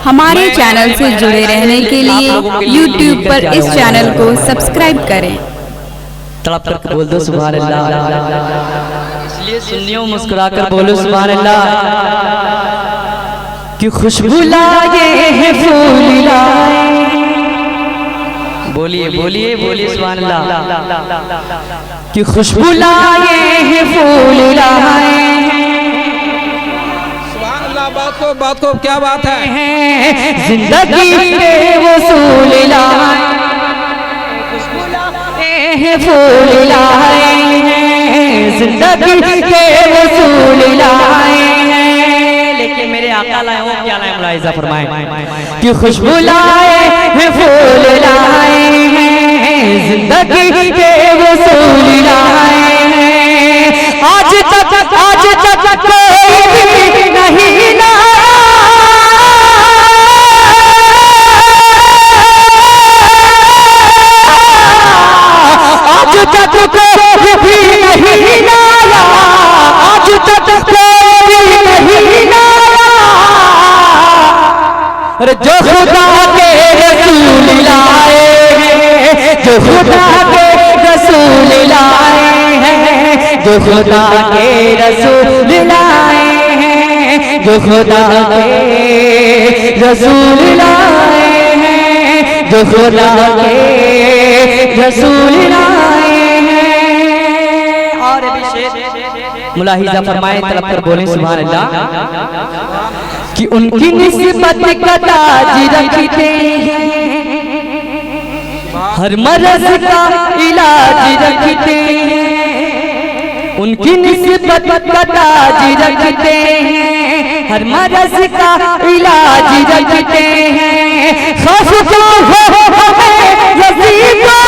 हमारे चैनल से जुड़े रहने के लिए YouTube पर इस चैनल को सब्सक्राइब करें। तड़प कर बोल दो सुभान अल्लाह। इसलिए सुन्नियों मुस्कुराकर बोलो सुभान अल्लाह। कि खुशबू लाए हैं फूल लाए, बोलिए बोलिए बोलिए सुभान अल्लाह। कि खुशबू लाए हैं फूल लाए, बात को क्या बात है, जिंदगी के वसूल लाए, फूल लाए हैं, जिंदगी के वसूल लाए हैं। लेकिन मेरे आका लाए हो क्या लाए, मुलाहिजा फरमाएं। कि खुशबू लाए हैं फूल लाए हैं, जिंदगी के वसूल लाए हैं। आज तक कोई भी नहीं लाया, आज तक कोई भी नहीं लाया, आज तक कोई नहीं लाया। अरे जो खुदा के रसूल लाए हैं, जो खुदा के रसूल लाए हैं, जो खुदा के रसूल लाए हैं, जो खुदा के रसूल लाए हैं, जो खुदा के रसूल लाए हैं। और मुलाहिजा फरमाए, तलब कर बोले सुभान अल्लाह। कि उनकी निस्बत का ताज रखते हैं, हर मर्ज का इलाज रखते हैं। उनकी निस्बत का ताज रखते हैं, हर मर्ज का इलाज रखते हैं। खौफ जो हो रज़ीक़ों,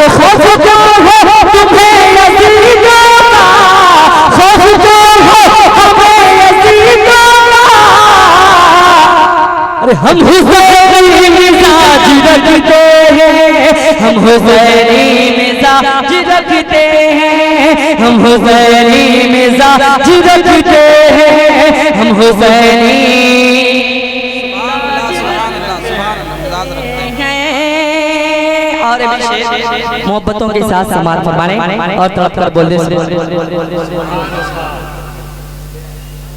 खौफ जो हो तुम्हें अज़ीज़ों का, खौफ जो हो हमें अज़ीज़ों का। अरे हम हुसैनी मिजाज रखते हैं, हम हुसैनी मिजाज रखते हैं, हम हुसैनी मिजाज रखते हैं, हम हुसैनी और मोहब्बतों के साथ समाज फरमाने और तड़प कर बोल दे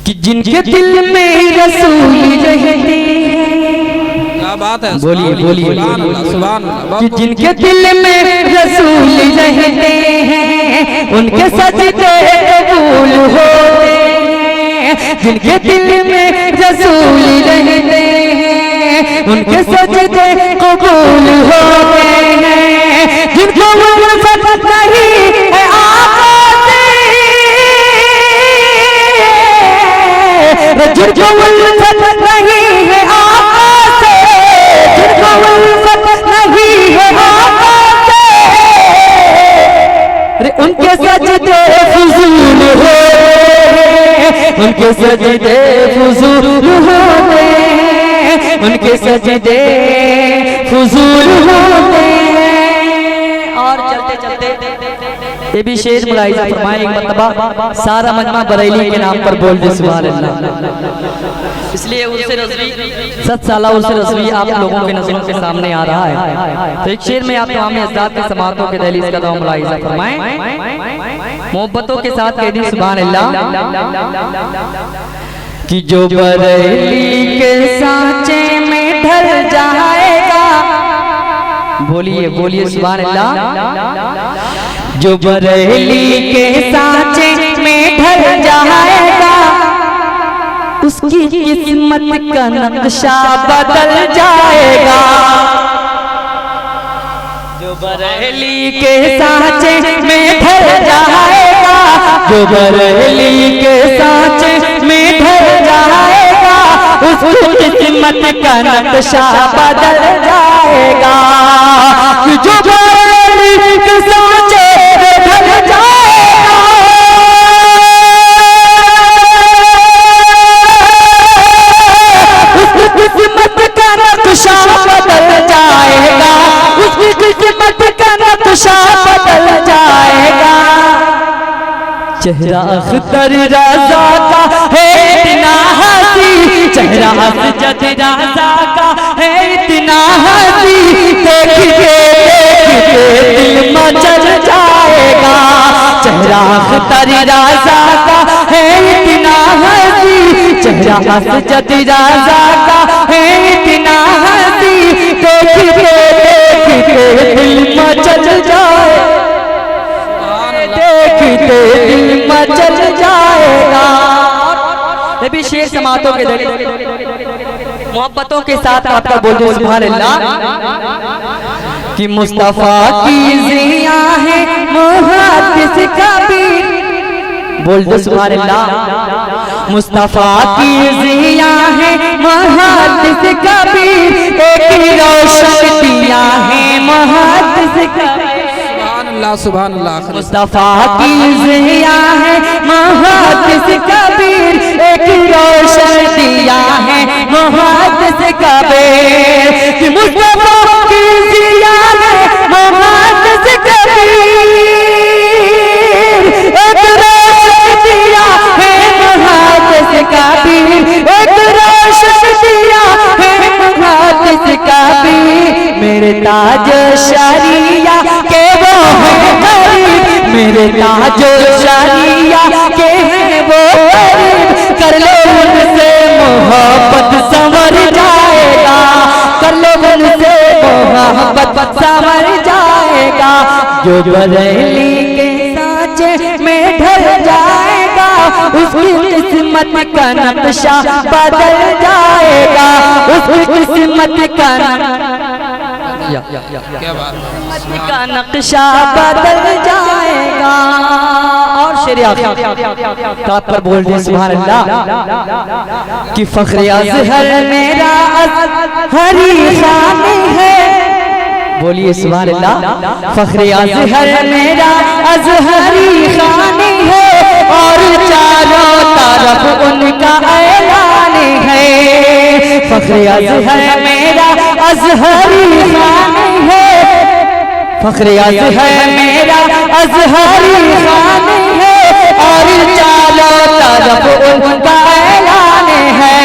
कि जिनके दिल में रसूल रहते हैं। क्या बात है, बोलिए बोलिए सुभान अल्लाह। कि जिनके दिल में रसूल रहते हैं, उनके सजदे कबूल होते हैं। जिनके दिल में रसूल रहते हैं, उनके सजदे कबूल होते हैं। जिनको उल्फत नहीं है आका से, जिनको उल्फत नहीं है आका से, जिनको उल्फत नहीं है आका से, अरे उनके सजदे फुजूल होते, उनके सजदे फुजूल होते, उनके सजदे फुजूल होते। और चलते चलते ये भी शेर मुलाहिजा फरमाए, एक मर्तबा सारा मजमा बरेली के नाम पर बोल दे सुभान अल्लाह। इसलिए उर्से रज़वी 7 साला उर्से रज़वी आप लोगों के नज़रों के सामने आ रहा है। तो एक शेर में आप तमाम अज़दाद के समातों के दहलीज़ का दाम मुलाहिजा फरमाएं, मोहब्बतों के साथ कह दी सुभान अल्लाह। कि जो बरेली के सांचे में ढल जाएगा, बोलिए बोलिए सुभान अल्लाह। जो बरेली के सांचे में ढल जाएगा, उसकी किस्मत का नक्शा बदल जाएगा। जो बरेली के सांचे में ढल जाएगा, जो बरेली के सांचे में ढल जाएगा, उसकी किस्मत का नक्शा बदल जाएगा। जो बरेली के सांचे में ढल जाएगा, उसकी किस्मत का नक्शा बदल जाएगा, उसकी किस्मत का नक्शा बदल जाएगा। चेहरा अख्तर राजा का है इतना हंसी, चेहरा असजद राजा का है इतना हंसी, देखते दिल मचल जाएगा। चेहरा अख्तर राजा का है इतना हंसी, चेहरा असजद राजा का है इतना हंसी, देखते दिल मचल जाए, देखते दिल मचल जाएगा। नबी शेर समातों के दरिया मोहब्बतों के साथ आपका बोल दो सुभान अल्लाह। कि मुस्तफा की ज़िया है मुहद्दिस कबीर, बोल दो सुभान अल्लाह। मुस्तफा की ज़िया है मुहद्दिस कबीर, एक रोशन दिया है मुहद्दिस कबीर। सुभान अल्लाह। मुस्तफा की ज़िया है मुहद्दिस कबीर, एक रोशन दिया है मुहद्दिस कबीर। कि मुस्तफा की ज़िया है मुहद्दिस कबीर, एक रोशन दिया है मुहद्दिस कबीर, एक रोशन दिया है मुहद्दिस कबीर। मेरे ताज शरिया के वो है करीब, मेरे ताज शरिया के हैं वो करीब, कर लो उनसे मोहब्बत संवर जाएगा, कर लो उनसे मोहब्बत संवर जाएगा। जो बरेली के सांचे में ढल जाएगा, उसकी किस्मत का नक्शा बदल जाएगा, उसकी किस्मत का का नक्शा बदल जाएगा। और शेर ताप पर बोल दे सुभान अल्लाह। कि फख्र अज़हर मेरा अज़हरी शान है, बोलिए सुभान अल्लाह। फख्र अज़हर मेरा अज़हरी शान है, और चारों तरफ उनका ऐलान है। फख्र अज़हर मेरा अज़हरी शान है, फख्र अज़हर मेरा अज़हरी शान है, और चारों तरफ उनका ऐलान है।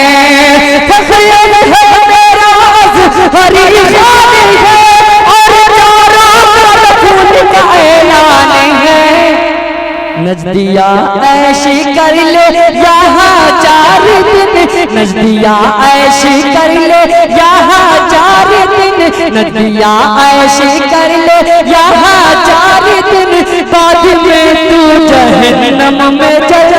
फख्र अज़हर मेरा अज़हरी शान है, और चारों तरफ उनका ऐलान है। नजदिया ऐशी कर ले यहाँ 4 दिन, नजदिया ऐशी कर ले यहाँ 4 दिन, नजदिया ऐशी कर ले यहाँ 4 दिन, बाद में तू जहन्नम में जल